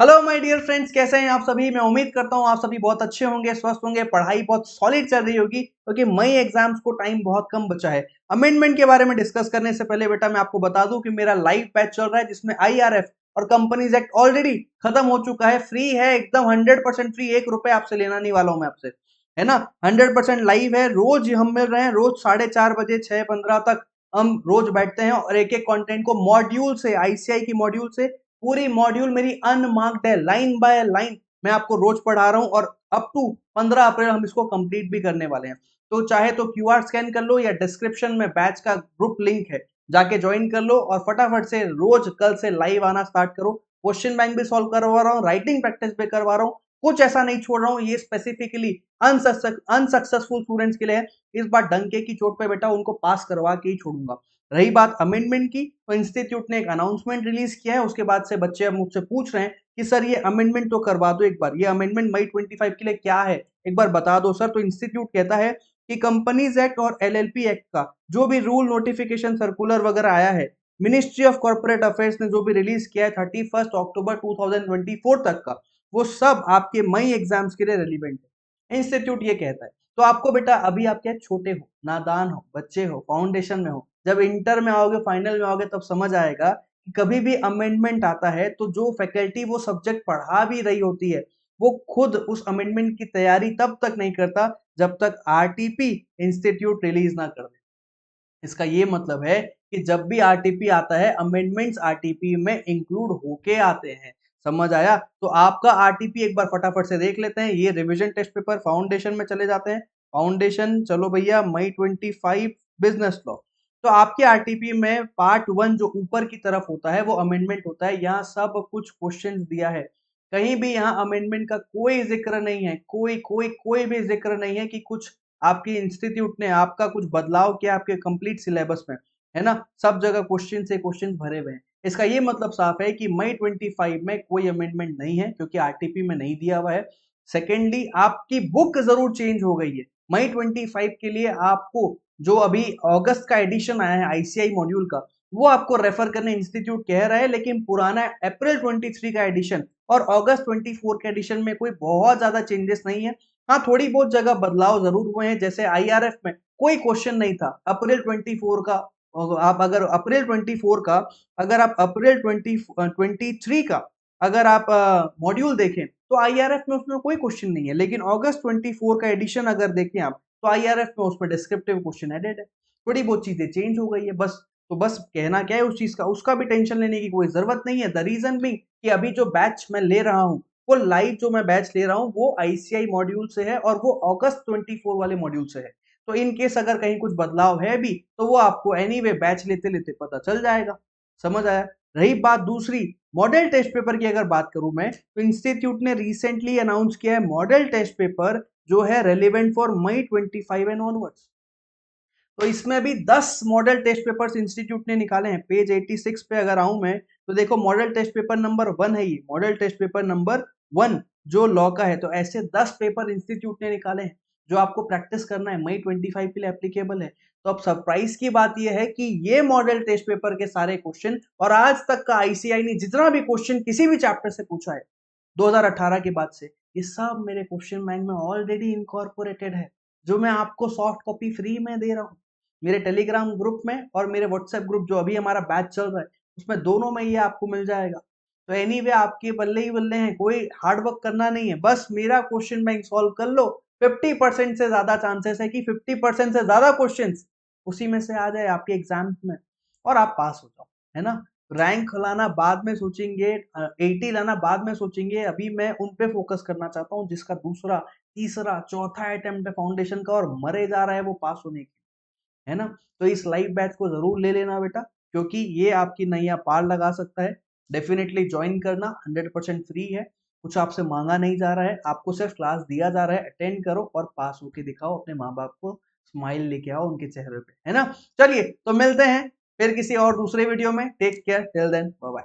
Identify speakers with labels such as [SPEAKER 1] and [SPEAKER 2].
[SPEAKER 1] Hello my dear friends, कैसे हैं आप सभी। मैं उम्मीद करता हूं आप सभी बहुत अच्छे होंगे, स्वस्थ होंगे, पढ़ाई बहुत सॉलिड चल रही होगी क्योंकि मई एग्जाम्स को टाइम बहुत कम बचा है। अमेंडमेंट के बारे में डिस्कस करने से पहले बेटा मैं आपको बता दूं कि मेरा लाइव बैच चल रहा है जिसमें आईआरएफ और कंपनीज एक्ट ऑलरेडी खत्म हो चुका है। फ्री है एकदम 100% फ्री, 1 रुपए आपसे लेना नहीं वाला हूं मैं आपसे, है ना। 100% लाइव है। रोज हम मिल रहे हैं, रोज 4:30 बजे 6:15 तक हम रोज बैठते हैं और एक एक कंटेंट को मॉड्यूल से, आईसीआई की मॉड्यूल से, पूरी मॉड्यूल मेरी अनमार्क्ड है, लाइन बाय लाइन मैं आपको रोज पढ़ा रहा हूं और अप टू 15 अप्रैल हम इसको कंप्लीट भी करने वाले हैं। तो चाहे तो क्यूआर स्कैन कर लो या डिस्क्रिप्शन में बैच का ग्रुप लिंक है, जाके ज्वाइन कर लो और फटाफट से रोज कल से लाइव आना स्टार्ट करो। क्वेश्चन बैंक भी सॉल्व करवा रहा हूँ, राइटिंग प्रैक्टिस भी करवा रहा हूँ, कुछ ऐसा नहीं छोड़ रहा हूँ। ये स्पेसिफिकली अनसक्सेसफुल स्टूडेंट्स के लिए है। इस बार डंके की चोट पे बेटा उनको पास करवा के ही छोड़ूंगा। रही बात अमेंडमेंट की, तो इंस्टीट्यूट ने एक अनाउंसमेंट रिलीज किया है। उसके बाद से बच्चे अब मुझसे पूछ रहे हैं कि सर ये अमेंडमेंट तो करवा दो एक बार, ये अमेंडमेंट मई 25 के लिए क्या है एक बार बता दो सर। तो इंस्टीट्यूट कहता है कि कंपनीज एक्ट और एलएलपी एक्ट का जो भी रूल, नोटिफिकेशन, सर्कुलर वगैरह आया है, मिनिस्ट्री ऑफ कॉर्पोरेट अफेयर्स ने जो भी रिलीज किया है 31 अक्टूबर 2024 तक का, वो सब आपके मई एग्जाम्स के लिए रेलिवेंट है, इंस्टीट्यूट ये कहता है। तो आपको बेटा अभी आप क्या छोटे हो, नादान हो, बच्चे हो, फाउंडेशन में हो, जब इंटर में आओगे, फाइनल में आओगे, तब समझ आएगा कि कभी भी अमेंडमेंट आता है तो जो फैकल्टी वो सब्जेक्ट पढ़ा भी रही होती है वो खुद उस अमेंडमेंट की तैयारी तब तक नहीं करता जब तक आरटीपी इंस्टीट्यूट रिलीज ना कर दे। इसका ये मतलब है कि जब भी आरटीपी आता है, अमेंडमेंट्स आरटीपी में इंक्लूड होके आते हैं। समझ आया? तो आपका आरटीपी एक बार फटाफट से देख लेते हैं। ये रिवीजन टेस्ट पेपर फाउंडेशन में चले जाते हैं। फाउंडेशन चलो भैया, मई 25 बिजनेस लॉ। तो आपके आरटीपी में पार्ट 1 जो ऊपर की तरफ होता है वो अमेंडमेंट होता है। यहाँ सब कुछ क्वेश्चन दिया है, कहीं भी यहाँ अमेंडमेंट का कोई जिक्र नहीं है, कोई कोई कोई भी जिक्र नहीं है कि कुछ आपके इंस्टीट्यूट ने आपका कुछ बदलाव किया आपके कंप्लीट सिलेबस में, है ना। सब जगह क्वेश्चन से क्वेश्चन भरे हुए हैं। इसका ये मतलब साफ है कि मई 25 में कोई अमेंडमेंट नहीं है क्योंकि आरटीपी में नहीं दिया हुआ है। सेकेंडली आपकी बुक जरूर चेंज हो गई है। मई 25 के लिए आपको जो अभी अगस्त का एडिशन आया है आईसीआई मॉड्यूल का, वो आपको रेफर करने इंस्टीट्यूट कह रहा है, लेकिन पुराना अप्रैल 23 का एडिशन और अगस्त 24 के एडिशन में कोई बहुत ज्यादा चेंजेस नहीं है। हाँ, थोड़ी बहुत जगह बदलाव जरूर हुए हैं, जैसे आईआरएफ में कोई क्वेश्चन नहीं था अप्रैल 24 का। आप अगर अप्रैल 24 का, अगर आप अप्रैल 23 का अगर आप मॉड्यूल देखें तो आईआरएफ में उसमें कोई क्वेश्चन नहीं है, लेकिन अगस्त 24 का एडिशन अगर देखें आप तो आईआरएफ में उसमें डिस्क्रिप्टिव क्वेश्चन एडेड है। थोड़ी बहुत चीजें चेंज हो गई है बस। तो बस कहना क्या है उस चीज का, उसका भी टेंशन लेने की कोई जरूरत नहीं है। द रीजन भी कि अभी जो बैच मैं ले रहा हूँ, वो लाइव जो मैं बैच ले रहा हूँ वो आईसीआई मॉड्यूल से है और वो अगस्त 24 वाले मॉड्यूल से है। तो इन केस अगर कहीं कुछ बदलाव है भी तो वो आपको एनीवे बैच लेते लेते पता चल जाएगा। समझ आया? रही बात दूसरी, मॉडल टेस्ट पेपर की अगर बात करूं मैं, तो इंस्टीट्यूट ने रिसेंटली अनाउंस किया है मॉडल टेस्ट पेपर जो है relevant for May 25 and onwards. तो इसमें अभी 10 मॉडल टेस्ट पेपर्स इंस्टीट्यूट ने निकाले हैं। पेज 86 पे अगर आऊं मैं तो देखो मॉडल टेस्ट पेपर नंबर 1 है, ये मॉडल टेस्ट पेपर नंबर 1 जो लॉ का है। तो ऐसे 10 पेपर इंस्टीट्यूट ने निकाले हैं जो आपको प्रैक्टिस करना है, मई 25 के लिए एप्लीकेबल है। तो अब सरप्राइज की बात यह है कि ये मॉडल टेस्ट पेपर के सारे क्वेश्चन और आज तक का आईसीआई ने जितना भी क्वेश्चन किसी भी चैप्टर से पूछा है 2018 के बाद से, ये सब मेरे क्वेश्चन बैंक में ऑलरेडी इनकॉर्पोरेटेड है, जो मैं आपको सॉफ्ट कॉपी फ्री में दे रहा हूँ मेरे टेलीग्राम ग्रुप में और मेरे व्हाट्सएप ग्रुप जो अभी हमारा बैच चल रहा है उसमें, दोनों में ये आपको मिल जाएगा। तो एनीवे आपके बल्ले ही बल्ले हैं, कोई हार्ड वर्क करना नहीं है, बस मेरा क्वेश्चन बैंक सॉल्व कर लो। 50% से ज्यादा चांसेस है कि 50% से ज्यादा क्वेश्चन उसी में से आ जाए आपके एग्जाम में और आप पास हो जाओ, है ना। रैंक लाना बाद में सोचेंगे, 80 लाना बाद में सोचेंगे। अभी मैं उन पे फोकस करना चाहता हूँ जिसका दूसरा, तीसरा, चौथा अटेम्प्ट है फाउंडेशन का और मरे जा रहा है वो पास होने की, है ना। तो इस लाइव बैच को जरूर ले लेना बेटा, क्योंकि ये आपकी नैया पार लगा सकता है। डेफिनेटली ज्वाइन करना, 100% फ्री है, कुछ आपसे मांगा नहीं जा रहा है, आपको सिर्फ क्लास दिया जा रहा है। अटेंड करो और पास होके दिखाओ, अपने माँ बाप को स्माइल लेके आओ उनके चेहरे पे, है ना। चलिए तो मिलते हैं फिर किसी और दूसरे वीडियो में। Take care, till then, bye bye.